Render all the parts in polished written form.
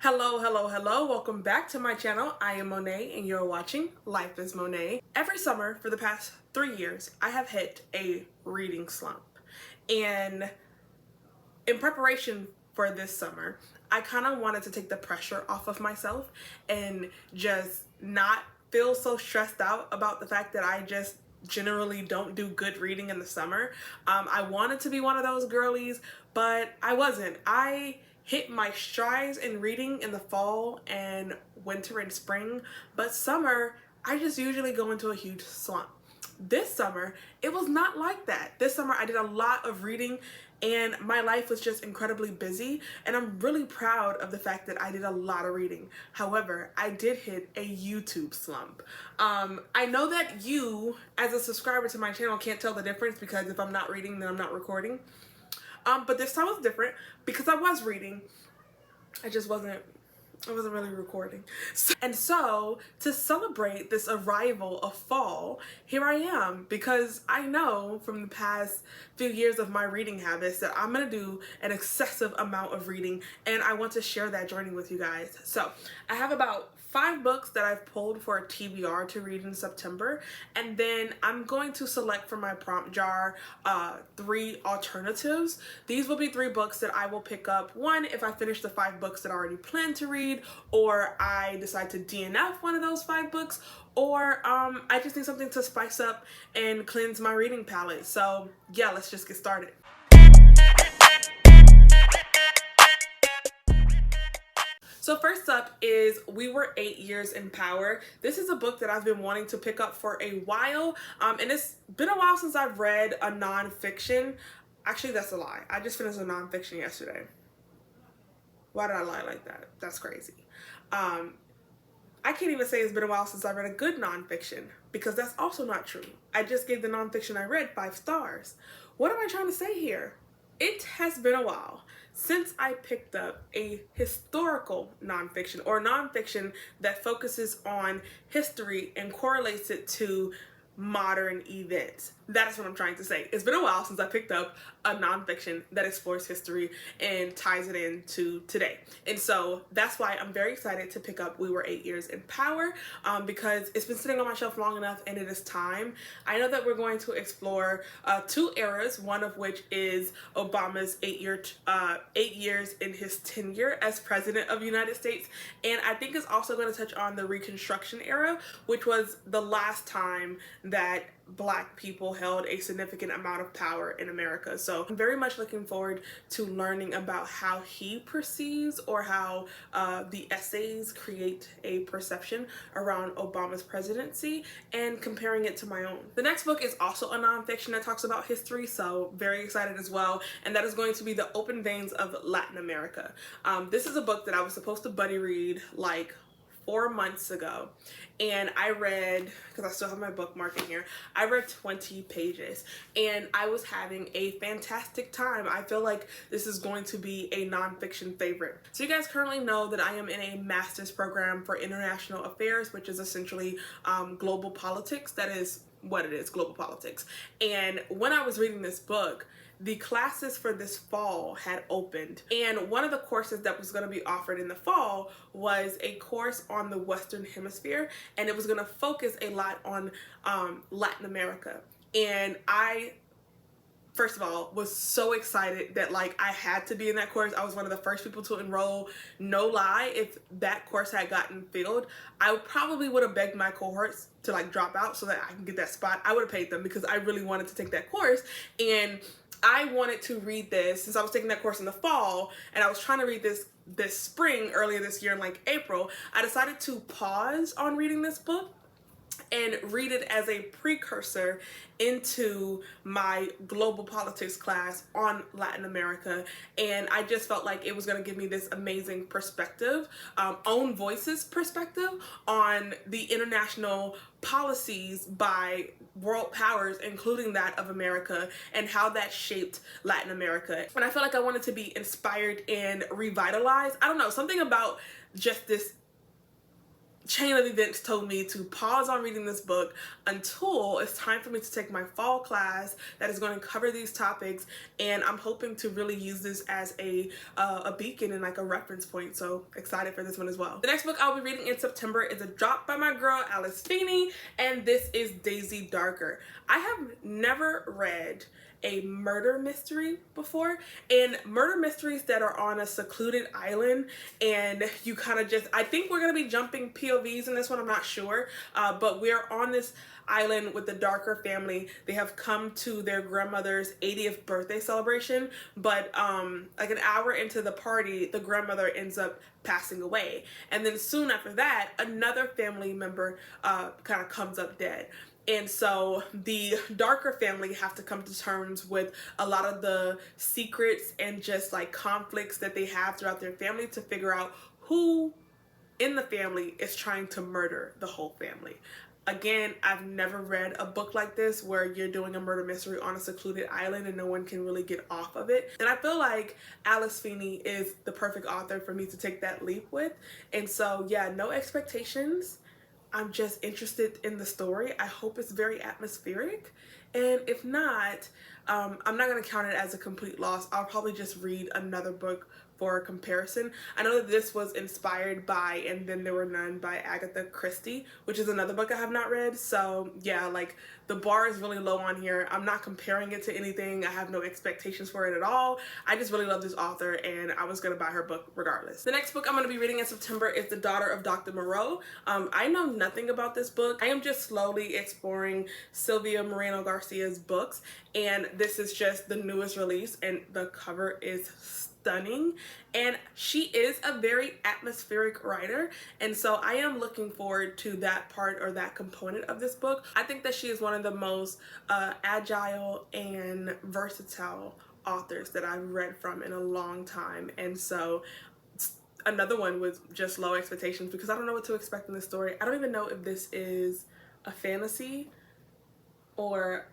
Hello. Welcome back to my channel. I am Monet and you're watching Life is Monet. Every summer for the past 3 years, I have hit a reading slump. And in preparation for this summer, I kind of wanted to take the pressure off of myself and just not feel so stressed out about the fact that I just generally don't do good reading in the summer. I wanted to be one of those girlies, but I wasn't. I hit my strides in reading in the fall and winter and spring, but summer, I just usually go into a huge slump. This summer, it was not like that. This summer, I did a lot of reading and my life was just incredibly busy, and I'm really proud of the fact that I did a lot of reading. However, I did hit a YouTube slump. I know that you, as a subscriber to my channel, can't tell the difference because if I'm not reading, then I'm not recording. But this time was different because I was reading. I wasn't really recording. So to celebrate this arrival of fall, here I am, because I know from the past few years of my reading habits that I'm gonna do an excessive amount of reading, and I want to share that journey with you guys. So I have about 5 books that I've pulled for a TBR to read in September, and then I'm going to select from my Prom Jar 3 alternatives. These will be 3 books that I will pick up, one, if I finish the 5 books that I already plan to read, or I decide to DNF one of those 5 books, or I just need something to spice up and cleanse my reading palette. So yeah, let's just get started. So first up is We Were 8 Years in Power. This is a book that I've been wanting to pick up for a while, and it's been a while since I've read a nonfiction. Actually, that's a lie. I just finished a nonfiction yesterday. Why did I lie like that? That's crazy. I can't even say it's been a while since I read a good nonfiction, because that's also not true. I just gave the nonfiction I read 5 stars. What am I trying to say here? It has been a while since I picked up a historical nonfiction, or nonfiction that focuses on history and correlates it to modern events. That is what I'm trying to say. It's been a while since I picked up a nonfiction that explores history and ties it into today. And so that's why I'm very excited to pick up We Were 8 Years in Power, because it's been sitting on my shelf long enough and it is time. I know that we're going to explore 2 eras, one of which is Obama's 8 years in his tenure as president of the United States. And I think it's also going to touch on the Reconstruction era, which was the last time that Black people held a significant amount of power in America. So I'm very much looking forward to learning about how he perceives, or how the essays create a perception around Obama's presidency, and comparing it to my own. The next book is also a nonfiction that talks about history, so very excited as well, and that is going to be The Open Veins of Latin America. This is a book that I was supposed to buddy read like 4 months ago, and I read, because I still have my bookmark in here, I read 20 pages and I was having a fantastic time. I feel like this is going to be a nonfiction favorite. So you guys currently know that I am in a master's program for international affairs, which is essentially global politics. That is what it is, global politics. And when I was reading this book, the classes for this fall had opened, and one of the courses that was going to be offered in the fall was a course on the Western Hemisphere, and it was going to focus a lot on Latin America. And I, first of all, was so excited that like I had to be in that course. I was one of the first people to enroll. No lie, if that course had gotten filled, I probably would have begged my cohorts to like drop out so that I can get that spot. I would have paid them because I really wanted to take that course, and I wanted to read this since I was taking that course in the fall, and I was trying to read this spring, earlier this year in like April. I decided to pause on reading this book and read it as a precursor into my global politics class on Latin America. And I just felt like it was going to give me this amazing perspective, own voices perspective on the international policies by world powers, including that of America, and how that shaped Latin America. And I felt like I wanted to be inspired and revitalized. I don't know, something about just this chain of events told me to pause on reading this book until it's time for me to take my fall class that is going to cover these topics, and I'm hoping to really use this as a beacon and like a reference point. So excited for this one as well. The next book I'll be reading in September is a drop by my girl Alice Feeney, and this is Daisy Darker. I have never read a murder mystery before, and murder mysteries that are on a secluded island, and you kind of just, I think we're gonna be jumping POVs in this one, I'm not sure, but we're on this island with the Darker family. They have come to their grandmother's 80th birthday celebration, but like an hour into the party, the grandmother ends up passing away, and then soon after that another family member kind of comes up dead. And so the Darker family have to come to terms with a lot of the secrets and just like conflicts that they have throughout their family to figure out who in the family is trying to murder the whole family. Again, I've never read a book like this where you're doing a murder mystery on a secluded island and no one can really get off of it. And I feel like Alice Feeney is the perfect author for me to take that leap with. And so yeah, no expectations. I'm just interested in the story. I hope it's very atmospheric, and if not, I'm not going to count it as a complete loss. I'll probably just read another book for a comparison. I know that this was inspired by And Then There Were None by Agatha Christie, which is another book I have not read. So yeah, like the bar is really low on here. I'm not comparing it to anything. I have no expectations for it at all. I just really love this author, and I was gonna buy her book regardless. The next book I'm gonna be reading in September is The Daughter of Dr. Moreau. I know nothing about this book. I am just slowly exploring Sylvia Moreno Garcia's books, and this is just the newest release, and the cover is stunning, and she is a very atmospheric writer, and so I am looking forward to that part or that component of this book. I think that she is one of the most agile and versatile authors that I've read from in a long time, and so another one with just low expectations because I don't know what to expect in this story. I don't even know if this is a fantasy or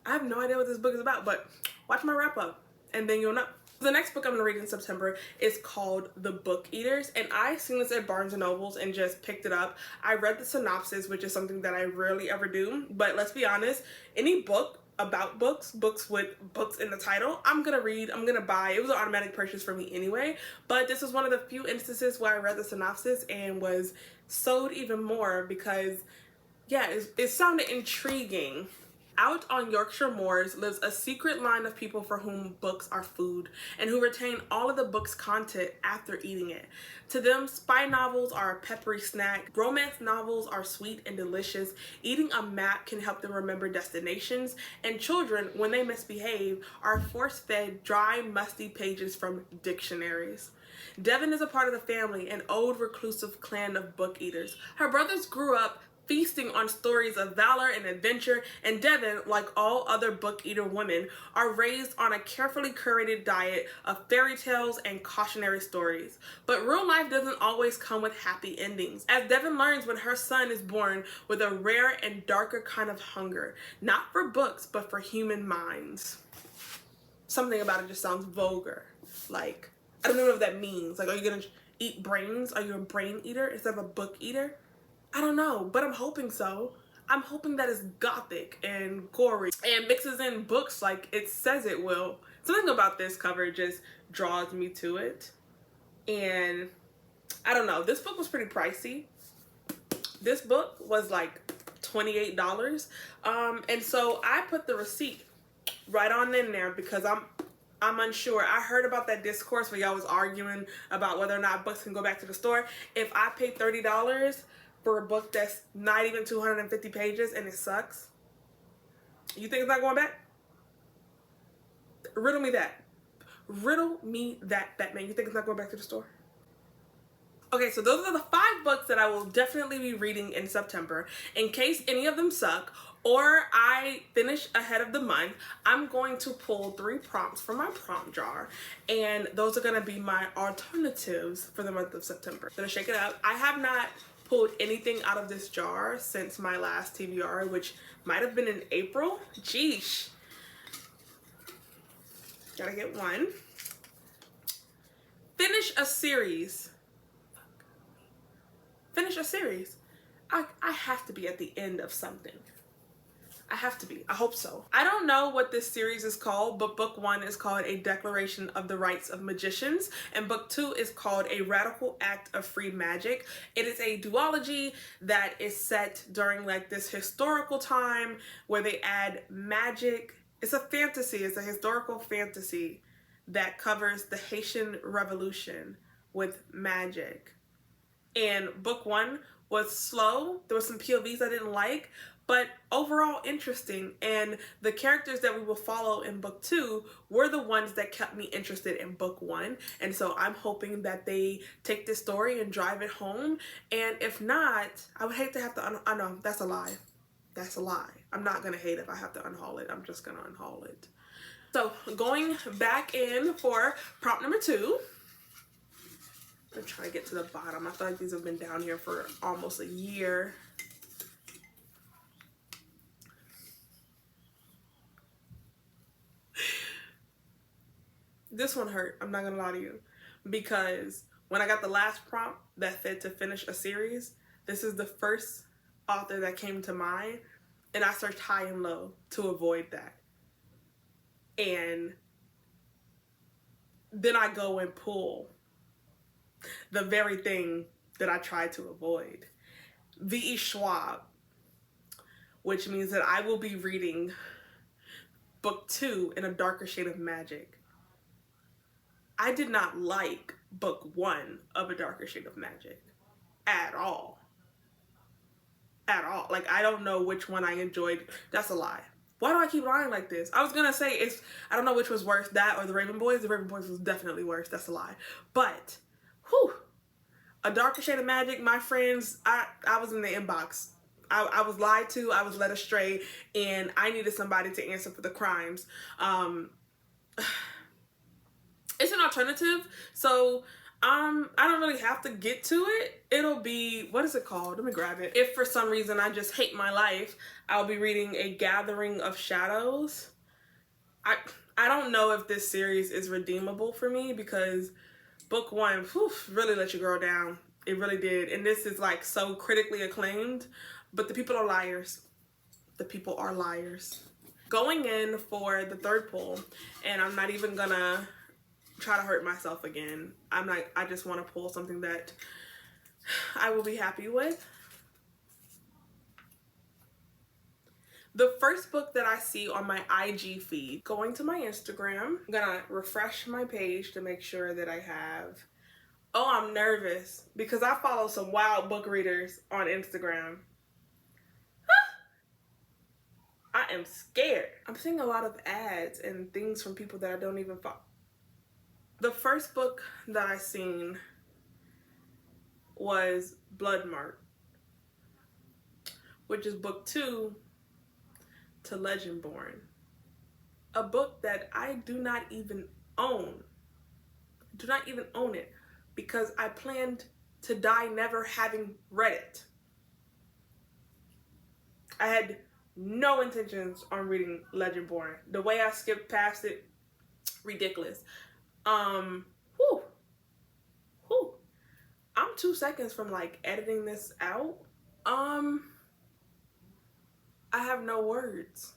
I have no idea what this book is about, but watch my wrap up and then you'll know. The next book I'm going to read in September is called The Book Eaters, and I seen this at Barnes & Noble's and just picked it up. I read the synopsis, which is something that I rarely ever do, but let's be honest, any book about books with books in the title, I'm gonna read, I'm gonna buy. It was an automatic purchase for me anyway, but this was one of the few instances where I read the synopsis and was sold even more because yeah, it sounded intriguing. Out on Yorkshire moors lives a secret line of people for whom books are food and who retain all of the book's content after eating it. To them, spy novels are a peppery snack, romance novels are sweet and delicious, eating a map can help them remember destinations, and children, when they misbehave, are force-fed dry, musty pages from dictionaries. Devon is a part of the family, an old reclusive clan of book eaters. Her brothers grew up feasting on stories of valor and adventure, and Devon, like all other book eater women, are raised on a carefully curated diet of fairy tales and cautionary stories. But real life doesn't always come with happy endings, as Devon learns when her son is born with a rare and darker kind of hunger, not for books, but for human minds. Something about it just sounds vulgar. Like, I don't know what that means. Like, are you gonna eat brains? Are you a brain eater instead of a book eater? I don't know, but I'm hoping so. I'm hoping that it's gothic and gory and mixes in books like it says it will. Something about this cover just draws me to it. And I don't know, this book was pretty pricey. This book was like $28. And so I put the receipt right on in there because I'm unsure. I heard about that discourse where y'all was arguing about whether or not books can go back to the store. If I pay $30 for a book that's not even 250 pages and it sucks, you think it's not going back? Riddle me that. Riddle me that, Batman. You think it's not going back to the store? Okay, so those are the 5 books that I will definitely be reading in September. In case any of them suck or I finish ahead of the month, I'm going to pull 3 prompts from my Prom Jar, and those are going to be my alternatives for the month of September. Gonna shake it up. I have not pulled anything out of this jar since my last TBR, which might have been in April. Jeesh. Gotta get one. Finish a series. finish a series. I have to be at the end of something. I have to be. I hope so. I don't know what this series is called, but book 1 is called A Declaration of the Rights of Magicians, and book 2 is called A Radical Act of Free Magic. It is a duology that is set during like this historical time where they add magic. It's a fantasy. It's a historical fantasy that covers the Haitian Revolution with magic. And book 1 was slow. There were some POVs I didn't like, but overall interesting. And the characters that we will follow in book 2 were the ones that kept me interested in book 1. And so I'm hoping that they take this story and drive it home. And if not, I would hate to have to, I know, that's a lie. That's a lie. I'm not gonna hate if I have to unhaul it. I'm just gonna unhaul it. So going back in for prompt number 2. I'm trying to get to the bottom. I feel like these have been down here for almost a year. This one hurt, I'm not gonna lie to you, because when I got the last prompt that said to finish a series, this is the first author that came to mind, and I searched high and low to avoid that. And then I go and pull the very thing that I tried to avoid. V.E. Schwab, which means that I will be reading book 2 in A Darker Shade of Magic. I did not like book 1 of A Darker Shade of Magic at all. At all. Like, I don't know which one I enjoyed. That's a lie. Why do I keep lying like this? I was gonna say I don't know which was worse, that or The Raven Boys. The Raven Boys was definitely worse. That's a lie. But, whew, A Darker Shade of Magic, my friends, I was in the inbox. I was lied to, I was led astray, and I needed somebody to answer for the crimes. It's an alternative, so I don't really have to get to it. It'll be, what is it called? Let me grab it. If for some reason I just hate my life, I'll be reading A Gathering of Shadows. I don't know if this series is redeemable for me because book 1, whew, really let your girl down. It really did. And this is like so critically acclaimed, but the people are liars. The people are liars. Going in for the third pull, and I'm not even gonna try to hurt myself again. I just want to pull something that I will be happy with. The first book that I see on my IG feed, going to my Instagram, I'm gonna refresh my page to make sure that I have, oh, I'm nervous because I follow some wild book readers on Instagram. I am scared. I'm seeing a lot of ads and things from people that I don't even follow. The first book that I seen was Bloodmark, which is book 2 to Legendborn. A book that I do not even own. Do not even own it because I planned to die never having read it. I had no intentions on reading Legendborn. The way I skipped past it, ridiculous. I'm 2 seconds from like editing this out. I have no words.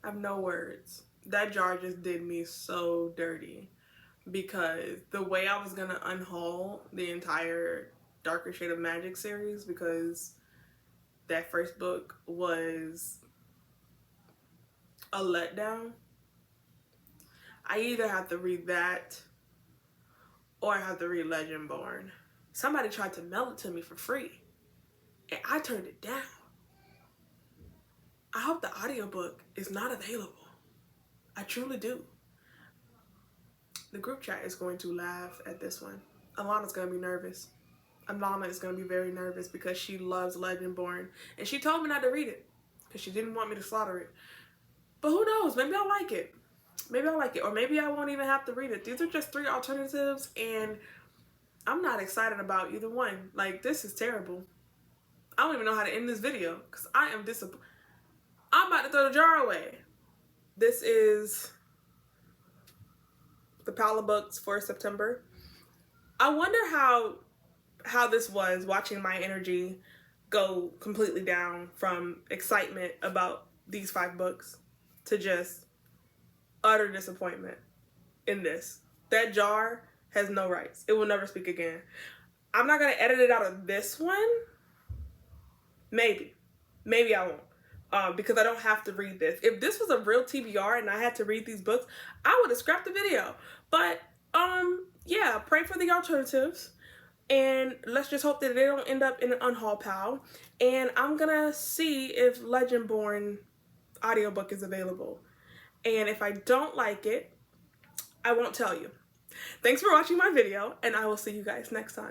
I have no words. That jar just did me so dirty because the way I was gonna unhaul the entire Darker Shade of Magic series, because that first book was a letdown. I either have to read that or I have to read Legendborn. Somebody tried to mail it to me for free and I turned it down. I hope the audiobook is not available. I truly do. The group chat is going to laugh at this one. Alana's going to be nervous. Alana is going to be very nervous because she loves Legendborn and she told me not to read it because she didn't want me to slaughter it. But who knows? Maybe I'll like it. Maybe I'll like it, or maybe I won't even have to read it. These are just 3 alternatives and I'm not excited about either one. Like, this is terrible. I don't even know how to end this video because I am disappointed. I'm about to throw the jar away. This is the pile of books for September. I wonder how how this was, watching my energy go completely down from excitement about these 5 books to just utter disappointment in this. That jar has no rights. It will never speak again. I'm not going to edit it out of this one. Maybe I won't, because I don't have to read this. If this was a real TBR and I had to read these books, I would have scrapped the video. But yeah, pray for the alternatives, and let's just hope that they don't end up in an unhaul pile. And I'm gonna see if Legendborn audiobook is available, and if I don't like it, I won't tell you. Thanks for watching my video, and I will see you guys next time.